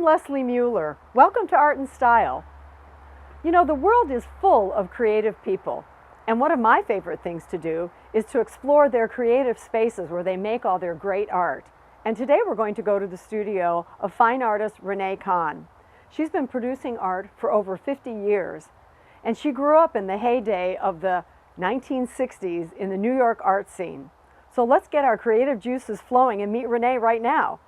Leslie Mueller. Welcome to Art and Style. You know, the world is full of creative people, and one of my favorite things to do is to explore their creative spaces where they make all their great art. And today we're going to go to the studio of fine artist Renee Kahn. She's been producing art for over 50 years, and she grew up in the heyday of the 1960s in the New York art scene. So let's get our creative juices flowing and meet Renee right now.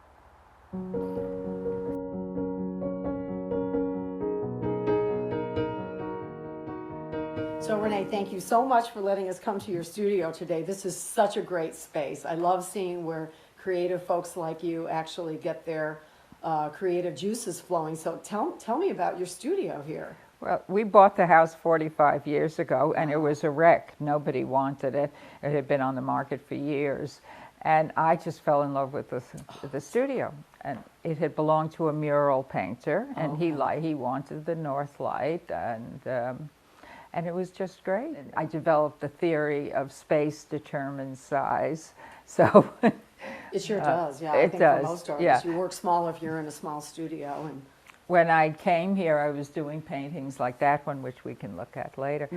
So Renee, thank you so much for letting us come to your studio today. This is such a great space. I love seeing where creative folks like you actually get their creative juices flowing. So tell me about your studio here. Well, we bought the house 45 years ago, and it was a wreck. Nobody wanted it. It had been on the market for years. And I just fell in love with the studio. And it had belonged to a mural painter, and he wanted the north light, and it was just great. I developed the theory of space determines size. So it sure does, yeah. I think for most artists, you work small if you're in a small studio. And when I came here, I was doing paintings like that one, which we can look at later,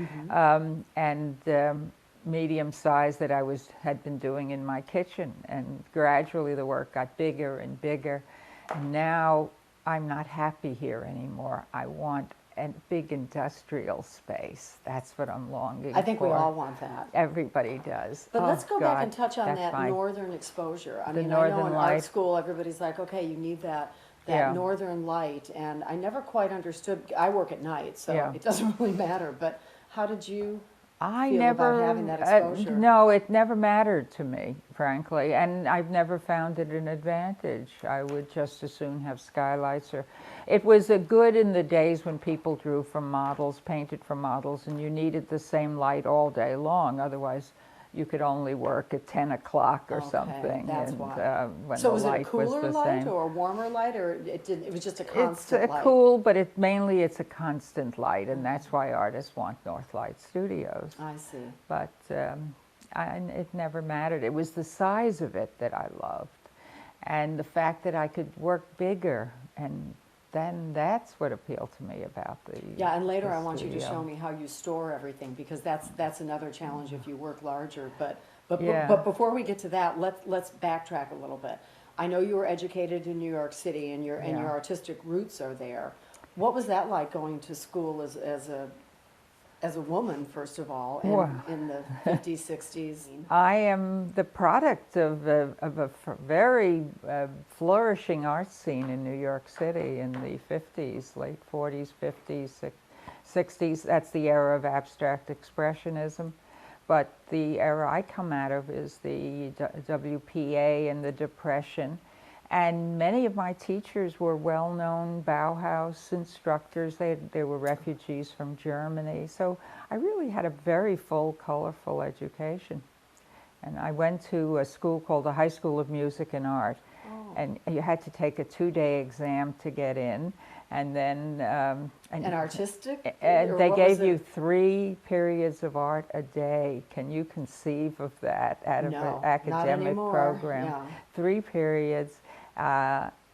medium size that I had been doing in my kitchen. And gradually the work got bigger and bigger. And now I'm not happy here anymore. I want a big industrial space. That's what I'm longing for. I think we all want that. Everybody does. But let's go back and touch on that northern exposure. I mean, I know in art school, everybody's like, okay, you need that northern light. And I never quite understood. I work at night, so it doesn't really matter. But how did you feel about having that exposure? No, it never mattered to me, frankly, and I've never found it an advantage. I would just as soon have skylights, or it was a good in the days when people drew from models, painted from models, and you needed the same light all day long. Otherwise, you could only work at 10 o'clock or something. That's why. When so the was it a light was cooler the light same. or a warmer light, or it was just a constant light? It's cool, but mainly it's a constant light, and that's why artists want north light studios. I see. But it never mattered. It was the size of it that I loved, and the fact that I could work bigger, and then that's what appealed to me about the and later I want you to show me how you store everything, because that's another challenge if you work larger. But before we get to that, let's backtrack a little bit. I know you were educated in New York City, and your artistic roots are there. What was that like going to school as a woman, first of all, in the 50s, 60s? I am the product of a very flourishing art scene in New York City in the 50s, late 40s, 50s, 60s. That's the era of abstract expressionism. But the era I come out of is the WPA and the Depression. And many of my teachers were well-known Bauhaus instructors. They were refugees from Germany. So I really had a very full, colorful education. And I went to a school called the High School of Music and Art. And you had to take a 2-day exam to get in. And then an artistic? They gave you 3 periods of art a day. Can you conceive of that out of an academic program? Yeah. 3 periods.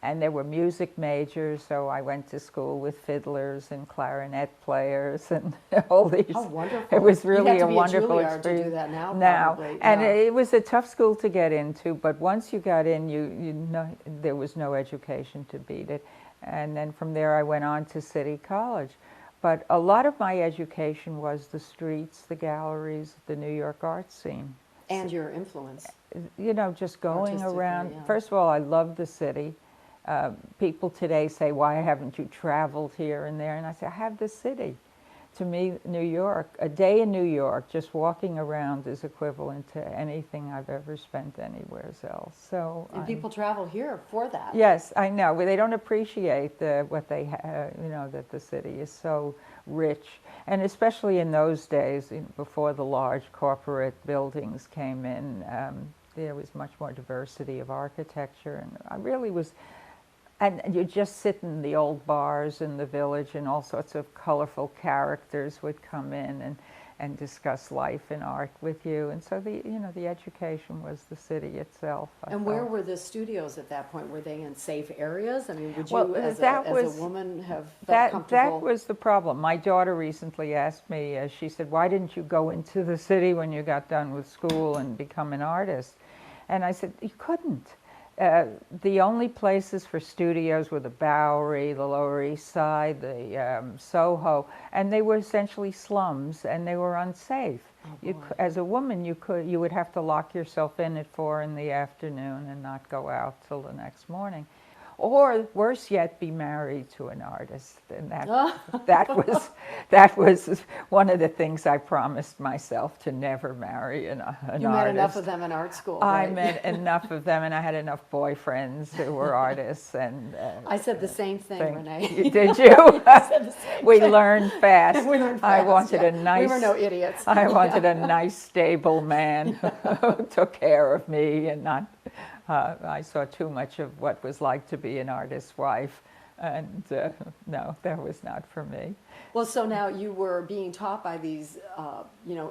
And there were music majors, so I went to school with fiddlers and clarinet players and all these. How wonderful. It was really a wonderful experience. experience. To do that now, probably. And it was a tough school to get into, but once you got in, you know, there was no education to beat it. And then from there I went on to City College. But a lot of my education was the streets, the galleries, the New York art scene. And your influence. You know, just going around. First of all, I love the city. People today say, why haven't you traveled here and there? And I say, I have the city. To me, New York, a day in New York, just walking around is equivalent to anything I've ever spent anywhere else. So, and people travel here for that. Yes, I know. They don't appreciate what they have, you know, that the city is so rich. And especially in those days, before the large corporate buildings came in, there was much more diversity of architecture. And I really was... And you just sit in the old bars in the village, and all sorts of colorful characters would come in, and discuss life and art with you. And so the education was the city itself. And where were the studios at that point? Were they in safe areas? I mean, would you, Well, as a woman, have felt that comfortable? was the problem. My daughter recently asked me, she said, why didn't you go into the city when you got done with school and become an artist? And I said, you couldn't. The only places for studios were the Bowery, the Lower East Side, the Soho, and they were essentially slums, and they were unsafe. As a woman, you would have to lock yourself in at 4 in the afternoon and not go out till the next morning. Or worse yet, be married to an artist, and that was one of the things I promised myself, to never marry an artist. You met enough of them in art school, I right? met enough of them, and I had enough boyfriends who were artists. And I said the same thing, Renee. Did you? I said the same We thing. learned fast. We learned fast. I wanted a nice. We were no idiots. I wanted a nice, stable man who took care of me and not. I saw too much of what was like to be an artist's wife, and no, that was not for me. Well, so now you were being taught by these,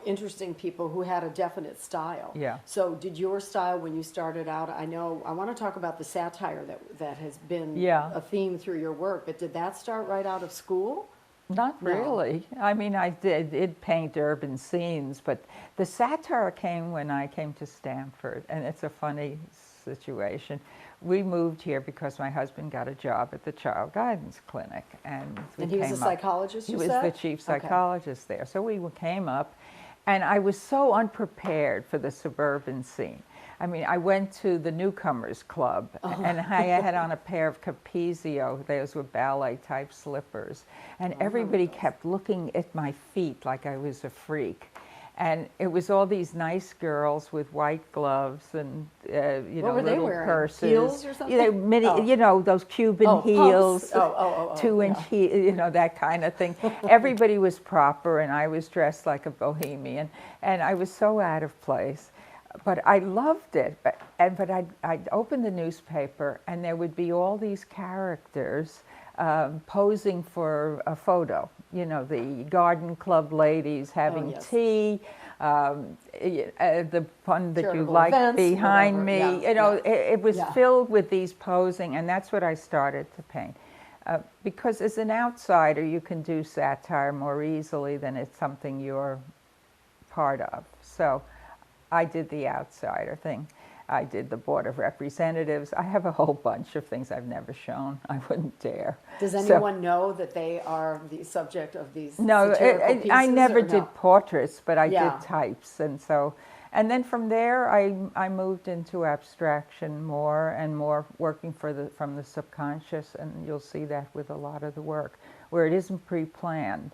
interesting people who had a definite style. Yeah. So did your style when you started out? I want to talk about the satire that has been a theme through your work, but did that start right out of school? Not really. No. I mean, I did paint urban scenes, but the satire came when I came to Stanford, and it's a funny situation. We moved here because my husband got a job at the Child Guidance Clinic, and he was a psychologist. He was the chief psychologist there. So we came up, and I was so unprepared for the suburban scene. I mean, I went to the Newcomers Club, and I had on a pair of Capezio, those were ballet-type slippers, and everybody kept looking at my feet like I was a freak. And it was all these nice girls with white gloves and what were little they wearing? Purses. Heels or something? Those Cuban heels, pumps. 2-inch heel, that kind of thing. Everybody was proper, and I was dressed like a bohemian, and I was so out of place. But I loved it. But I'd open the newspaper, and there would be all these characters posing for a photo. The garden club ladies having tea, the fun that you like behind me. It was filled with these posing, and that's what I started to paint. Because as an outsider, you can do satire more easily than it's something you're part of. So I did the outsider thing. I did the Board of Representatives. I have a whole bunch of things I've never shown. I wouldn't dare. Does anyone know that they are the subject of these satirical pieces? I never did portraits, but I did types. And then from there, I moved into abstraction more and more, working from the subconscious, and you'll see that with a lot of the work, where it isn't pre-planned.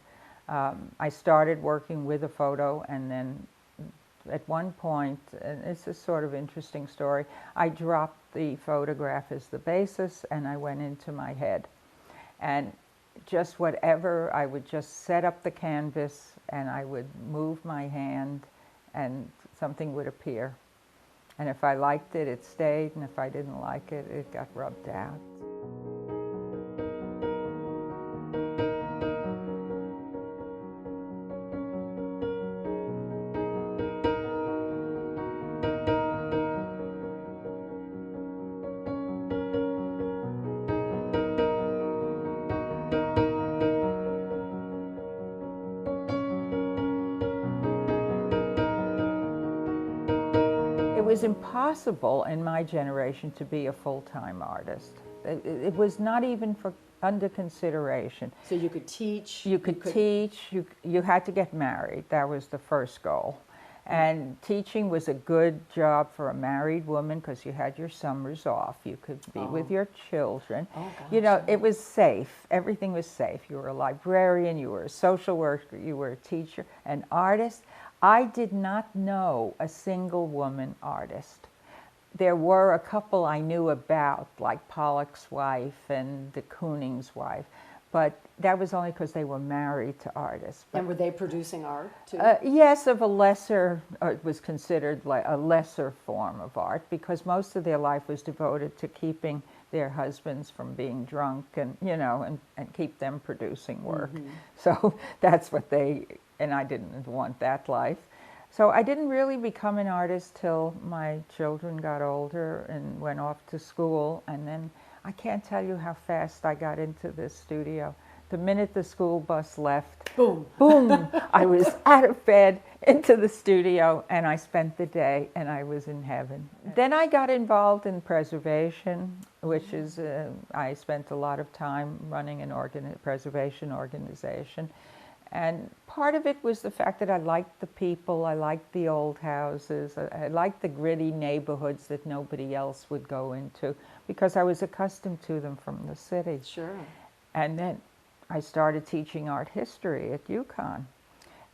I started working with a photo, and then at one point, and it's a sort of interesting story, I dropped the photograph as the basis, and I went into my head. And just whatever, I would just set up the canvas, and I would move my hand, and something would appear. And if I liked it, it stayed, and if I didn't like it, it got rubbed out. It was impossible in my generation to be a full-time artist. It was not even under consideration. So you could teach? You could teach. You had to get married. That was the first goal. And teaching was a good job for a married woman because you had your summers off. You could be with your children. It was safe. Everything was safe. You were a librarian, you were a social worker, you were a teacher, an artist. I did not know a single woman artist. There were a couple I knew about, like Pollock's wife and de Kooning's wife, but that was only because they were married to artists. And were they producing art too? Yes, of a lesser, it was considered like a lesser form of art, because most of their life was devoted to keeping their husbands from being drunk and, and keep them producing work. So that's what they and I didn't want that life. So I didn't really become an artist till my children got older and went off to school. And then I can't tell you how fast I got into this studio. The minute the school bus left, Boom. boom, I was out of bed into the studio, and I spent the day, and I was in heaven. Then I got involved in preservation, which is, I spent a lot of time running an preservation organization. And part of it was the fact that I liked the people, I liked the old houses, I liked the gritty neighborhoods that nobody else would go into, because I was accustomed to them from the city. Sure. And then I started teaching art history at UConn.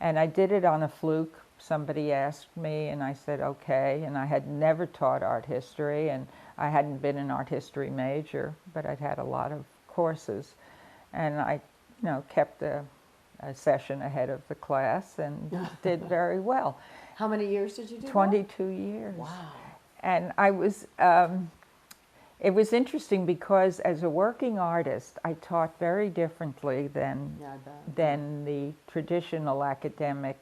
And I did it on a fluke. Somebody asked me, and I said, okay. And I had never taught art history, and I hadn't been an art history major, but I'd had a lot of courses. And I, kept a session ahead of the class and did very well. How many years did you do 22 years. Wow. And I was, it was interesting because as a working artist, I taught very differently than the traditional academic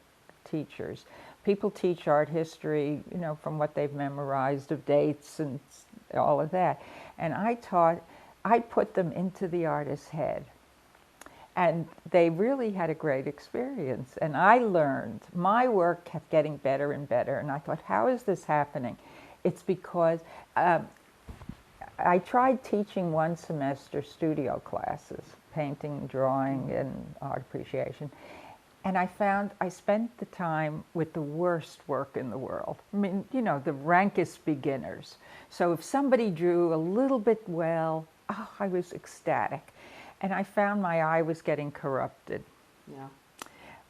teachers. People teach art history, from what they've memorized of dates and all of that. And I put them into the artist's head. And they really had a great experience. And I learned, my work kept getting better and better. And I thought, how is this happening? It's because I tried teaching one semester studio classes, painting, drawing, and art appreciation. And I found I spent the time with the worst work in the world. I mean, the rankest beginners. So if somebody drew a little bit well, I was ecstatic. And I found my eye was getting corrupted. Yeah.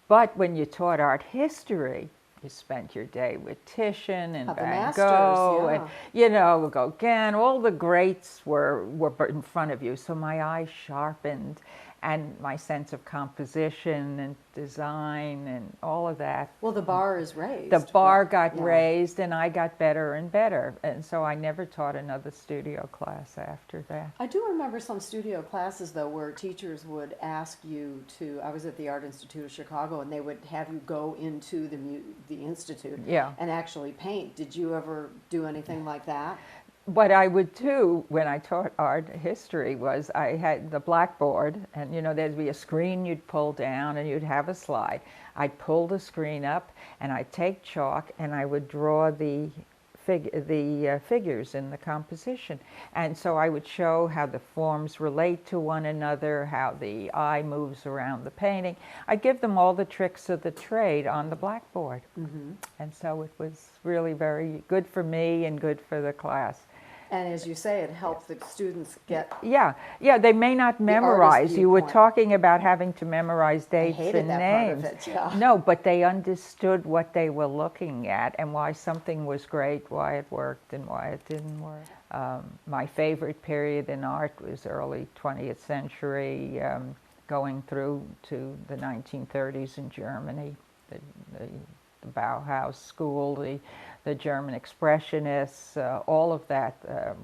But when you taught art history, you spent your day with Titian and Van Gogh and, Gauguin. All the greats were in front of you. So my eyes sharpened, and my sense of composition and design and all of that. Well, the bar is raised. The bar got raised, and I got better and better. And so I never taught another studio class after that. I do remember some studio classes, though, where teachers would ask you to, I was at the Art Institute of Chicago, and they would have you go into the Institute and actually paint. Did you ever do anything like that? What I would do when I taught art history was I had the blackboard, and there'd be a screen you'd pull down and you'd have a slide. I'd pull the screen up and I'd take chalk and I would draw the figures in the composition. And so I would show how the forms relate to one another, how the eye moves around the painting. I'd give them all the tricks of the trade on the blackboard. Mm-hmm. And so it was really very good for me and good for the class. And as you say, it helped the students get... Yeah, they may not memorize. You were talking about having to memorize dates and names. Part of it, yeah. No, but they understood what they were looking at and why something was great, why it worked and why it didn't work. My favorite period in art was early 20th century, going through to the 1930s in Germany, the Bauhaus school, the German Expressionists, all of that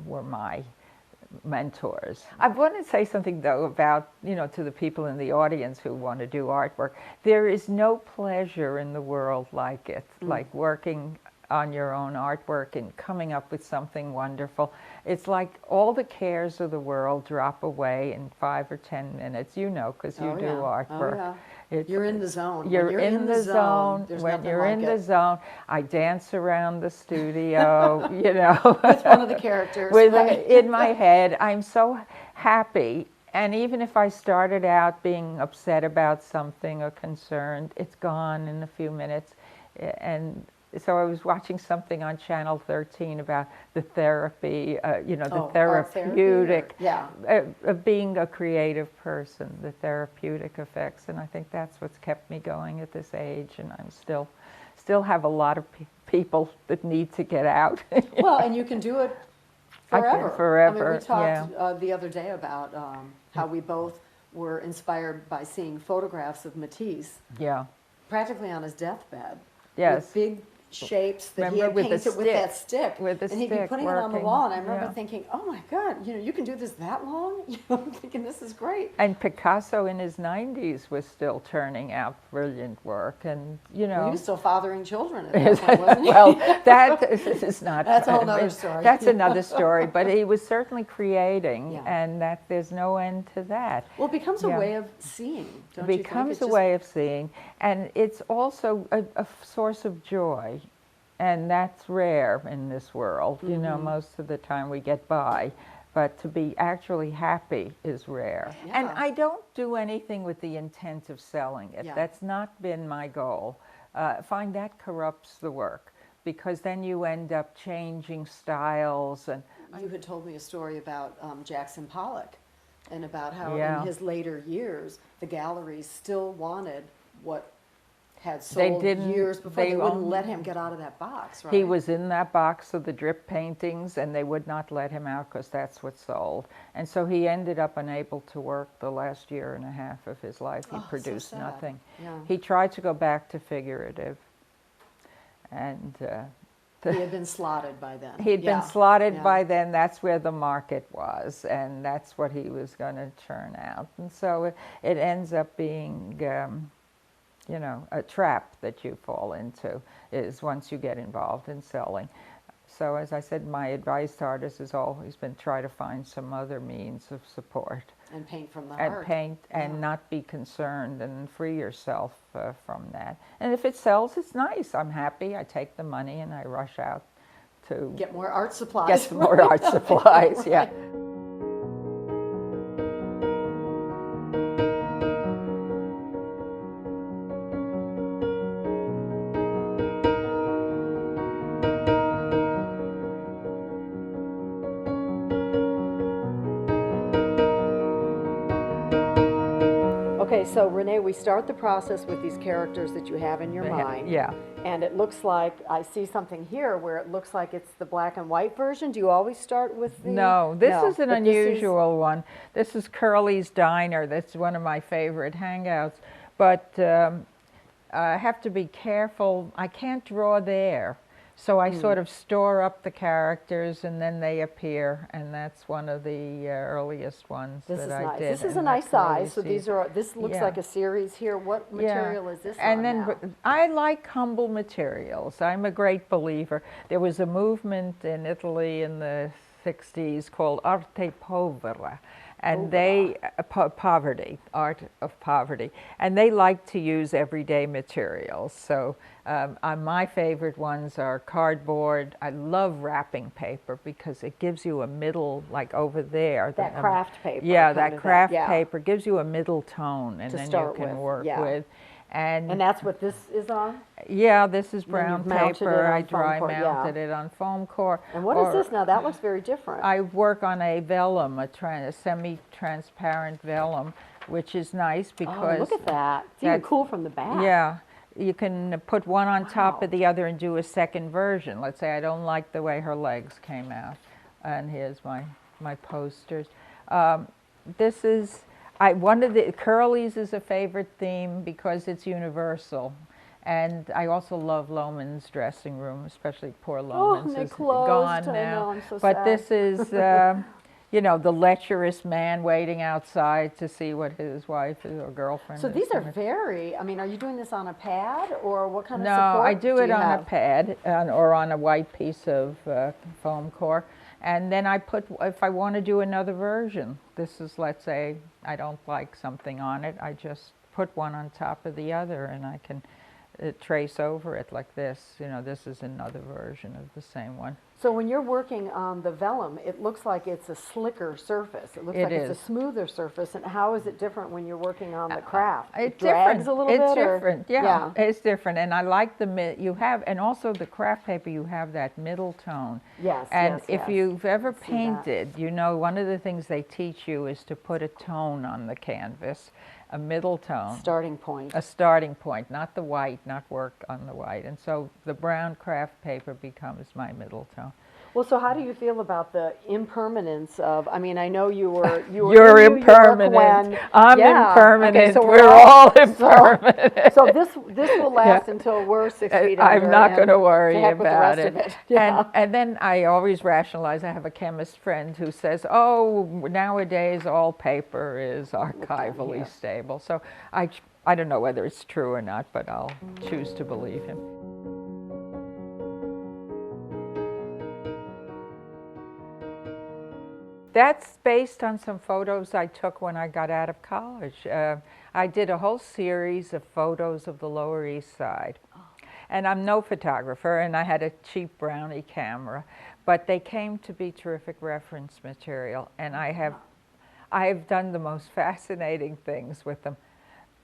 were my mentors. I want to say something, though, about, to the people in the audience who want to do artwork. There is no pleasure in the world like it, like working on your own artwork and coming up with something wonderful. It's like all the cares of the world drop away in 5 or 10 minutes, because you do artwork. Oh, yeah. You're in the zone. You're in the zone. When you're in the zone, I dance around the studio, With one of the characters. In my head. I'm so happy. And even if I started out being upset about something or concerned, it's gone in a few minutes. And so I was watching something on Channel 13 about the therapy, the therapeutic, of being a creative person, the therapeutic effects. And I think that's what's kept me going at this age. And I'm still have a lot of people that need to get out. Well, and you can do it forever. Forever, I mean, we talked the other day about how we both were inspired by seeing photographs of Matisse. Yeah. Practically on his deathbed. Yes. With big shapes that he Remember, had with the painted with that stick. With the and he'd be stick putting it on the working, wall, and I remember yeah. thinking, oh my God, you can do this that long? I'm thinking, this is great. And Picasso in his 90s was still turning out brilliant work, and Well, he was still fathering children at that point, wasn't he? well, that is not. That's a whole nother story. That's another story. But he was certainly creating, Yeah. and that there's no end to that. Well, it becomes a Yeah. way of seeing, don't It you becomes think? a way of seeing, and it's also a source of joy, and that's rare in this world. You know, most of the time we get by, but to be actually happy is rare. Yeah. And I don't do anything with the intent of selling it. Yeah. That's not been my goal. I find that corrupts the work, because then you end up changing styles. And You had told me a story about Jackson Pollock, and about how Yeah. in his later years, the galleries still wanted what had They sold didn't- years before. they They wouldn't owned- let him get out of that box, right? he was in that box of the drip paintings, and they would not let him out because that's what sold. And so he ended up unable to work the last year and a half of his life. He Oh, so produced sad. nothing. Yeah. He tried to go back to figurative, and He had been slotted by then. he'd Yeah. been slotted Yeah. by then. That's where the market was, and that's what he was going to turn out. And so it ends up being, you know, a trap that you fall into, is once you get involved in selling. So as I said, my advice to artists has always been try to find some other means of support. And paint from the And heart. paint, and Yeah. not be concerned, and free yourself from that. And if it sells, it's nice. I'm happy. I take the money and I rush out to Get more art supplies. get some more art supplies. Yeah. Okay, so Renee, we start the process with these characters that you have in your mind. Yeah. And it looks like, I see something here where it looks like it's the black and white version. Do you always start with the? No, this is an but this is- unusual one. This is Curly's Diner. That's one of my favorite hangouts. But I have to be careful. I can't draw there. So I sort of store up the characters, and then they appear, and that's one of the earliest ones This that is I nice. did. This is a and nice that's where you size. So see these are, this looks Yeah. like a series here. What material is this and on then now? I like humble materials. I'm a great believer. There was a movement in Italy in the 60s called arte povera, and they poverty, art of poverty, and they like to use everyday materials. So my favorite ones are cardboard. I love wrapping paper because it gives you a middle, like over there. That craft paper. Yeah, kind that of craft yeah. paper gives you a middle tone, and To then you start can with, work yeah. with. And that's what this is on? Yeah, this is then brown you've mounted it paper. on I foam dry core, yeah. mounted it on foam core. And what is or this now? That looks very different. I work on a vellum, a semi-transparent vellum, which is nice because Oh, look at that. It's even that's- cool from the back. yeah, you can put one on top Wow. of the other and do a second version. Let's say I don't like the way her legs came out, and here's my posters. This is one of the Curly's is a favorite theme because it's universal. And I also love Lohman's dressing room, especially poor Lohman's and they is closed. gone I now. know, I'm so but sad. this is, you know, the lecherous man waiting outside to see what his wife or girlfriend So is these are gonna- very, I mean, are you doing this on a pad or what kind of No, support I do it you on a have? pad or on a white piece of foam core. And then I put, if I want to do another version, this is, let's say, I don't like something on it, I just put one on top of the other, and I can trace over it like this. You know, this is another version of the same one. So when you're working on the vellum, it looks like it's a slicker surface. It looks It like it's is. a smoother surface. And how is it different when you're working on the craft? It It's drags different. a little It's bit? or- different. Yeah, it's different. And I like you have, and also the craft paper, you have that middle tone. Yes, And yes, if yes. you've ever see that. painted, you know, one of the things they teach you is to put a tone on the canvas, a middle tone. Starting point. A starting point, not the white, not work on the white. And so the brown craft paper becomes my middle tone. Well, so how do you feel about the impermanence of, I mean, I know you were You're in New York impermanent. when, I'm yeah. impermanent. Okay, so we're all so, impermanent. so this will last until we're 6 feet under. I'm not going to to worry heck with the about rest it. of it. Yeah. And then I always rationalize. I have a chemist friend who says, "Oh, nowadays all paper is archivally Yes. stable." So I don't know whether it's true or not, but I'll choose to believe him. That's based on some photos I took when I got out of college. I did a whole series of photos of the Lower East Side. And I'm no photographer, and I had a cheap Brownie camera, but they came to be terrific reference material, and I have done the most fascinating things with them.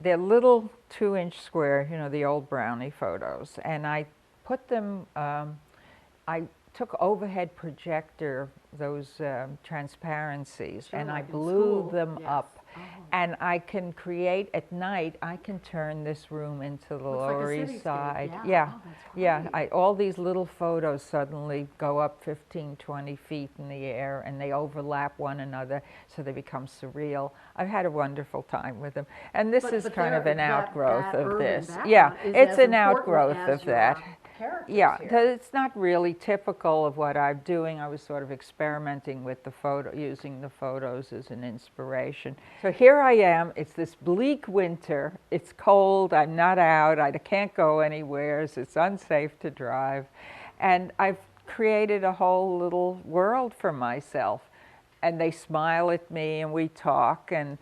They're little 2-inch square, you know, the old Brownie photos, and I put them, I took overhead projector, those transparencies, Sure, and like I in blew school. them Yes. up. Oh. And I can create, at night, I can turn this room into the Looks like a Lower East cityscape. Side. Yeah. Yeah, Oh, that's yeah. great. All these little photos suddenly go up 15, 20 feet in the air, and they overlap one another, so they become surreal. I've had a wonderful time with them. And this is kind of an outgrowth of this. Yeah, it's an outgrowth of that. Yeah, it's not really typical of what I'm doing. I was sort of experimenting with the photo, using the photos as an inspiration. So here I am. It's this bleak winter. It's cold. I'm not out. I can't go anywhere. So it's unsafe to drive. And I've created a whole little world for myself. And they smile at me, and we talk, and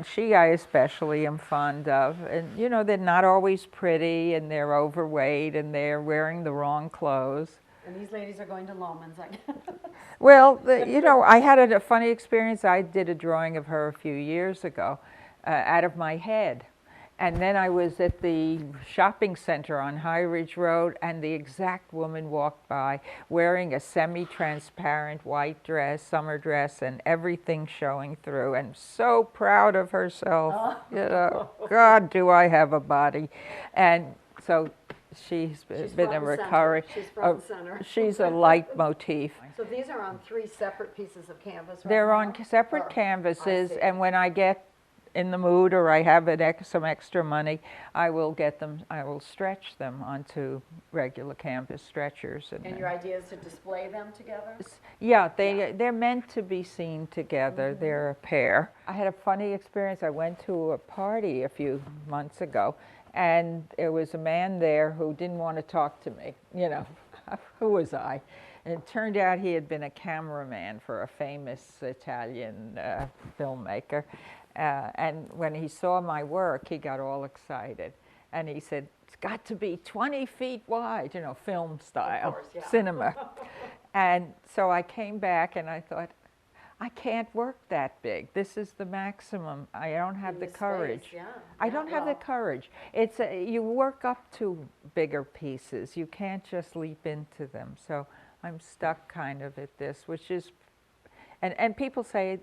she I especially am fond of. And you know, they're not always pretty, and they're overweight, and they're wearing the wrong clothes. And these ladies are going to Loman's, I guess. Well, you know, I had a funny experience. I did a drawing of her a few years ago out of my head. And then I was at the shopping center on High Ridge Road, and the exact woman walked by wearing a semi-transparent white dress, summer dress, and everything showing through, and so proud of herself. You know, God, do I have a body. And so she's been a recurring. She's front and center. She's a leitmotif. So these are on 3 separate pieces of canvas right They're now? on separate Or- canvases, I see. and when I get in the mood or I have some extra money, I will stretch them onto regular canvas stretchers. And your idea is to display them together? Yeah, they're meant to be seen together. Mm-hmm. They're a pair. I had a funny experience. I went to a party a few months ago, and there was a man there who didn't want to talk to me. You know, who was I? And it turned out he had been a cameraman for a famous Italian filmmaker. And when he saw my work, he got all excited. And he said, "It's got to be 20 feet wide," you know, film style, Of course, yeah. cinema. And so I came back and I thought, I can't work that big. This is the maximum. I don't have the courage. Space, yeah. I don't have the courage. It's you work up to bigger pieces. You can't just leap into them. So I'm stuck kind of at this, which is, and people say,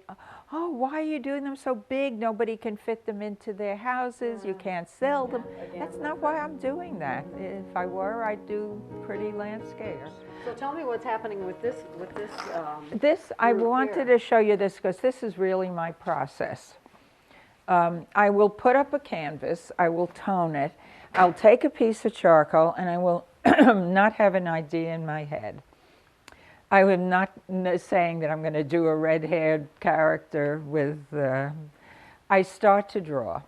"Oh, why are you doing them so big? Nobody can fit them into their houses. You can't sell them." That's not why I'm doing that. If I were, I'd do pretty landscapes. So tell me what's happening with this. I wanted to show you this because this is really my process. I will put up a canvas. I will tone it. I'll take a piece of charcoal, and I will not have an idea in my head. I am not saying that I'm going to do a red-haired character with, I start to draw.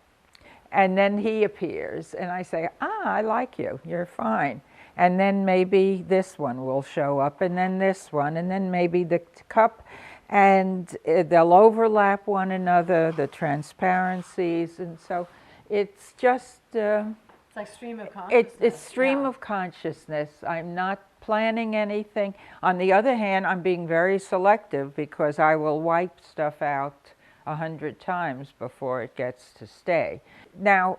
And then he appears, and I say, I like you, you're fine. And then maybe this one will show up, and then this one, and then maybe the cup, and they'll overlap one another, the transparencies, and so it's just... it's like stream of consciousness. It's stream of consciousness. I'm not planning anything. On the other hand, I'm being very selective because I will wipe stuff out 100 times before it gets to stay. Now,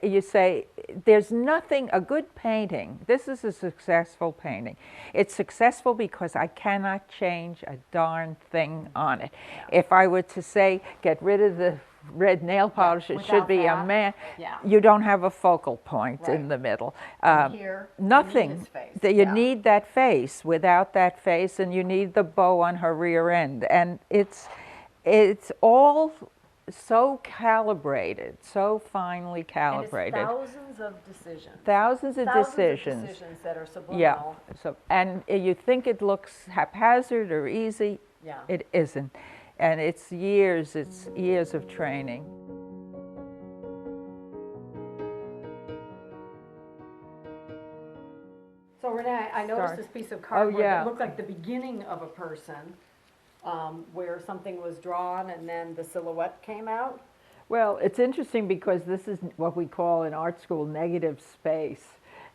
you say, there's nothing, a good painting, this is a successful painting. It's successful because I cannot change a darn thing on it. If I were to say, get rid of the red nail polish. It should without be a that, man. yeah. You don't have a focal point Right. in the middle. And here, you need Nothing. his face, That you yeah. need that face. Without that face, and you need the bow on her rear end, and it's all so calibrated, so finely calibrated. And it's thousands of decisions. Thousands of decisions. Of decisions that are subliminal. Yeah. So, and you think it looks haphazard or easy. Yeah. It isn't. And it's years of training. So Renee, I noticed this piece of cardboard yeah. that looked like the beginning of a person, where something was drawn and then the silhouette came out. Well, it's interesting because this is what we call in art school negative space.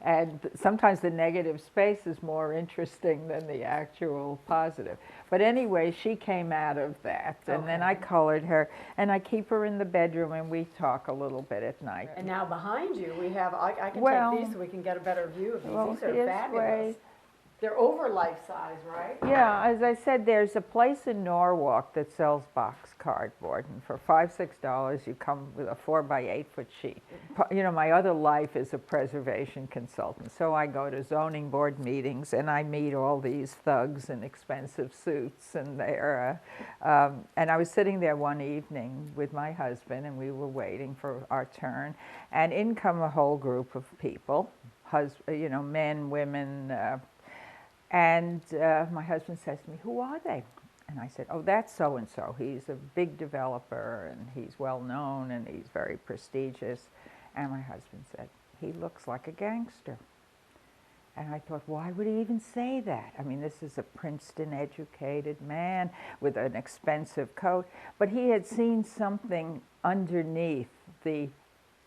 And sometimes the negative space is more interesting than the actual positive. But anyway, she came out of that, and then I colored her, and I keep her in the bedroom, and we talk a little bit at night. And now behind you, we have, I can take these so we can get a better view of these. Well, These are this fabulous. way. They're over life size, right? Yeah, as I said, there's a place in Norwalk that sells box cardboard, and for $5, $6 you come with a 4x8 foot sheet. You know, my other life is a preservation consultant, so I go to zoning board meetings and I meet all these thugs in expensive suits, and they're, and I was sitting there one evening with my husband, and we were waiting for our turn, and in come a whole group of people, you know, men, women. And my husband says to me, "Who are they?" And I said, "Oh, that's so-and-so. He's a big developer, and he's well known, and he's very prestigious." And my husband said, "He looks like a gangster." And I thought, why would he even say that? I mean, this is a Princeton-educated man with an expensive coat. But he had seen something underneath the,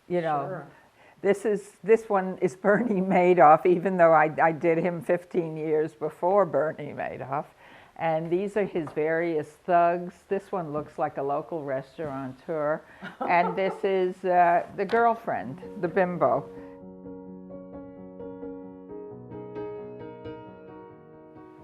you know. Sure. This one is Bernie Madoff, even though I did him 15 years before Bernie Madoff. And these are his various thugs. This one looks like a local restaurateur. And this is the girlfriend, the bimbo.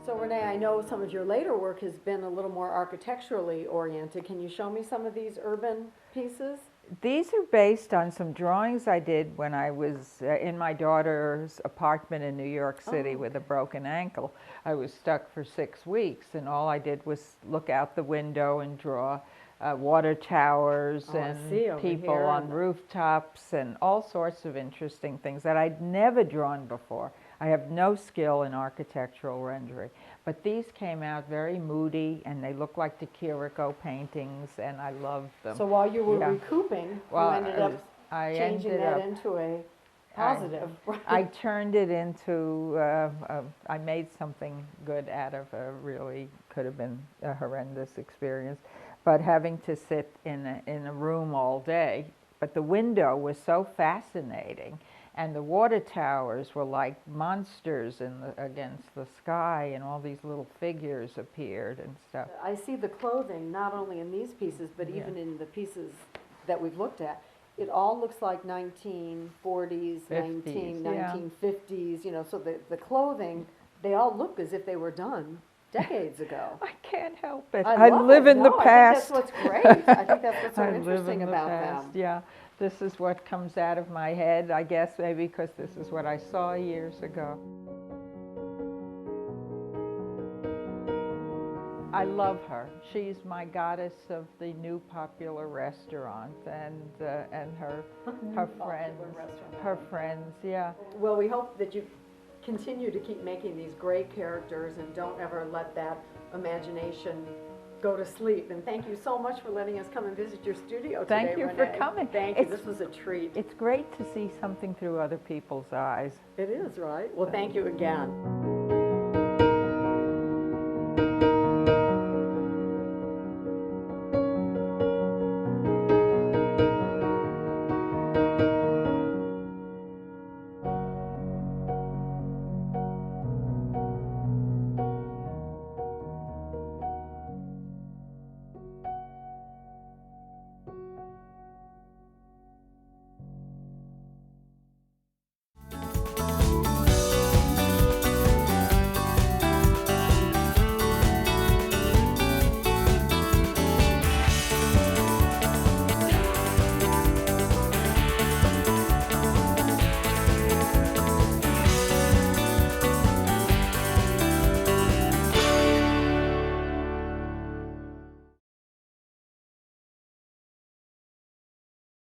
So Renee, I know some of your later work has been a little more architecturally oriented. Can you show me some of these urban pieces? These are based on some drawings I did when I was in my daughter's apartment in New York City with a broken ankle. I was stuck for 6 weeks, and all I did was look out the window and draw water towers and people on rooftops and all sorts of interesting things that I'd never drawn before. I have no skill in architectural rendering, but these came out very moody, and they look like the Chirico paintings, and I loved them. So while you were recouping, you ended up changing that into a positive. I turned it into, I made something good out of a really, could have been a horrendous experience, but having to sit in a room all day. But the window was so fascinating. And the water towers were like monsters against the sky, and all these little figures appeared and stuff. I see the clothing, not only in these pieces, but even in the pieces that we've looked at. It all looks like 1940s, 1950s, you know, so the clothing, they all look as if they were done decades ago. I can't help it. I live in the past. I think that's what's great. I think that's what's so interesting about them. Yeah. This is what comes out of my head, I guess, maybe because this is what I saw years ago. I love her. She's my goddess of the new popular restaurant, and her friends, yeah. Well, we hope that you continue to keep making these great characters and don't ever let that imagination go to sleep. And thank you so much for letting us come and visit your studio today, Thank you Renee. for coming. Thank you. This was a treat. It's great to see something through other people's eyes. It is, right? Well, thank you again.